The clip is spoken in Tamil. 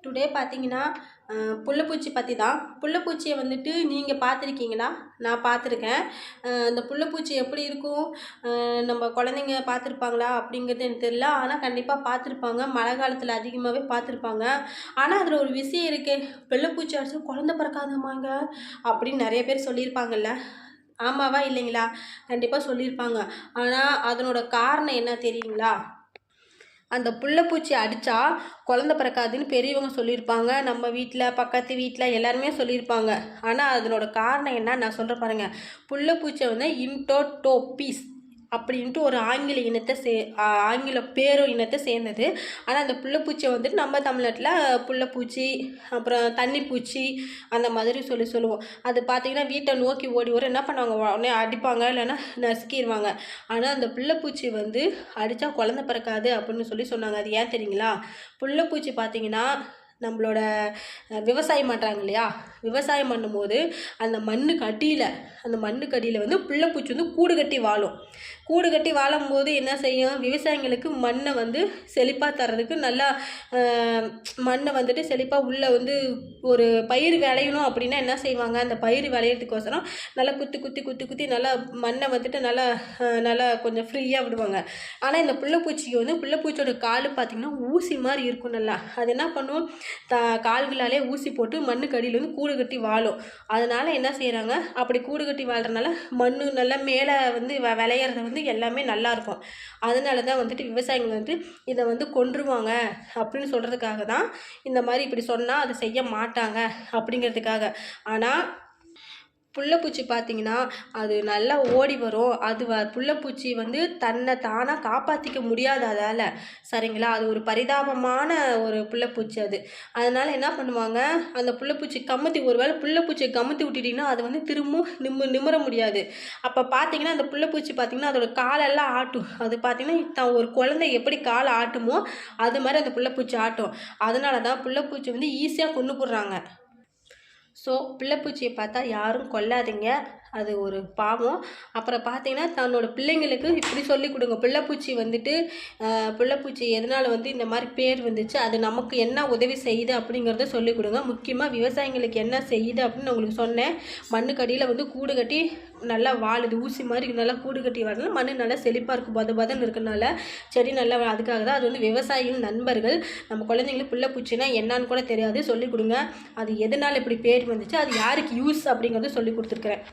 டுடே பார்த்தீங்கன்னா புள்ளைப்பூச்சி பற்றி தான். புள்ளைப்பூச்சியை வந்துட்டு நீங்கள் பார்த்துருக்கீங்களா? நான் பார்த்துருக்கேன். அந்த புள்ளைப்பூச்சி எப்படி இருக்கும், நம்ம குழந்தைங்க பார்த்துருப்பாங்களா அப்படிங்கிறது எனக்கு தெரியல. ஆனால் கண்டிப்பாக பார்த்துருப்பாங்க. மழை காலத்தில் அதிகமாகவே பார்த்துருப்பாங்க. ஆனால் அதில் ஒரு விஷயம் இருக்கே, புள்ளைப்பூச்சி அடிச்சா குழந்த பிறக்காதாமாங்க அப்படின்னு நிறைய பேர் சொல்லியிருப்பாங்கல்ல. ஆமாவா இல்லைங்களா? கண்டிப்பாக சொல்லியிருப்பாங்க. ஆனால் அதனோட காரணம் என்ன தெரியுங்களா? அந்த புள்ளைப்பூச்சி அடித்தா குழந்த பிறக்காதுன்னு பெரியவங்க சொல்லியிருப்பாங்க. நம்ம வீட்டில், பக்கத்து வீட்டில் எல்லாருமே சொல்லியிருப்பாங்க. ஆனால் அதனோட காரணம் என்ன நான் சொல்கிறேன் பாருங்கள். புள்ளைப்பூச்சியை வந்து இன்டோடோபீஸ் அப்படின்ட்டு ஒரு ஆங்கில பேரும் இனத்தை சேர்ந்தது. ஆனால் அந்த புள்ளைப்பூச்சியை வந்துட்டு நம்ம தமிழ்நாட்டில் புள்ளைப்பூச்சி, அப்புறம் தண்ணிப்பூச்சி அந்த மாதிரி சொல்லுவோம். அது பார்த்திங்கன்னா வீட்டை நோக்கி ஓடி வரும். என்ன பண்ணுவாங்க, உடனே அடிப்பாங்க, இல்லைன்னா நசுக்கிடுவாங்க. ஆனால் அந்த புள்ளைப்பூச்சி வந்து அடித்தா குழந்த பிறக்காது அப்படின்னு சொன்னாங்க. அது ஏன் தெரியுங்களா? புள்ளைப்பூச்சி பார்த்திங்கன்னா நம்மளோட விவசாயம் பண்ணுறாங்க இல்லையா, விவசாயம் பண்ணும்போது அந்த மண்ணுக்கு அடியில் வந்து புள்ளைப்பூச்சி வந்து கூடு கட்டி வாழும்போது என்ன செய்யும், விவசாயிங்களுக்கு மண்ணை வந்து செழிப்பாக தர்றதுக்கு நல்லா மண்ணை வந்துட்டு செழிப்பாக உள்ளே வந்து ஒரு பயிர் விளையணும் அப்படின்னா என்ன செய்வாங்க, அந்த பயிர் விளையிறதுக்கோசரம் நல்லா குத்தி நல்லா மண்ணை வந்துட்டு நல்லா கொஞ்சம் ஃப்ரீயாக விடுவாங்க. ஆனால் இந்த புள்ளைப்பூச்சிக்கு வந்து புள்ளைப்பூச்சியோட கால் பார்த்திங்கன்னா ஊசி மாதிரி இருக்கும். நல்லா அது என்ன பண்ணும், கால்களாலே ஊசி போட்டு மண்ணுக்கு அடியில் வந்து கூடு கட்டி வாழும். அதனால் என்ன செய்கிறாங்க, அப்படி கூடு கட்டி வாழ்கிறனால மண் நல்லா மேலே வந்து விளையிறது வந்து எல்லாமே நல்லாயிருக்கும். அதனால தான் வந்துட்டு விவசாயிகள் வந்துட்டு இதை வந்து கொன்றுவாங்க அப்படின்னு சொல்கிறதுக்காக தான் இந்த மாதிரி இப்படி சொன்னால் அதை செய்ய மாட்டாங்க அப்படிங்கிறதுக்காக. ஆனால் புள்ளைப்பூச்சி பார்த்திங்கன்னா அது நல்லா ஓடி வரும். அது புள்ளைப்பூச்சி வந்து தன்னை தானாக காப்பாற்றிக்க முடியாது அதால், சரிங்களா? அது ஒரு பரிதாபமான ஒரு புள்ளைப்பூச்சி அது. அதனால் என்ன பண்ணுவாங்க, அந்த புள்ளைப்பூச்சி ஒருவேளை புள்ளைப்பூச்சியை கமுத்தி விட்டுட்டிங்கன்னா அது வந்து திரும்பவும் நிமிர முடியாது. அப்போ பார்த்திங்கன்னா அந்த புள்ளைப்பூச்சி பார்த்திங்கன்னா அதோட காலெல்லாம் ஆட்டும். அது பார்த்திங்கன்னா ஒரு குழந்தை எப்படி காலை ஆட்டுமோ அது மாதிரி அந்த புள்ளைப்பூச்சி ஆட்டும். அதனால தான் புள்ளைப்பூச்சி வந்து ஈஸியாக கொண்டு போடுறாங்க. ஸோ பிள்ளைப்பூச்சியை பார்த்தா யாரும் கொல்லாதீங்க, அது ஒரு பாவம். அப்புறம் பார்த்தீங்கன்னா தன்னோட பிள்ளைங்களுக்கு இப்படி சொல்லி கொடுங்க. பிள்ளைப்பூச்சி எதனால் வந்து இந்த மாதிரி பேர் வந்துச்சு, அது நமக்கு என்ன உதவி செய்யுது அப்படிங்கிறத சொல்லிக் கொடுங்க. முக்கியமாக விவசாயிங்களுக்கு என்ன செய்யுது அப்படின்னு நான் உங்களுக்கு சொன்னேன். மண்ணுக்கடியில் வந்து கூடு கட்டி நல்லா வாழுது, ஊசி மாதிரி நல்லா கூடு கட்டி வாழலாம். மண் நல்லா செழிப்பாக இருக்கும், பதன்னு இருக்கனால செடி நல்லா. அதுக்காக தான் அது வந்து விவசாயிகள் நண்பர்கள். நம்ம குழந்தைங்களுக்கு பிள்ளைப்பூச்சின்னா என்னான்னு கூட தெரியாது, சொல்லிக் கொடுங்க. அது எதனால் இப்படி பேர் வந்துச்சு, அது யாருக்கு யூஸ் அப்படிங்கிறத சொல்லி கொடுத்துருக்குறேன்.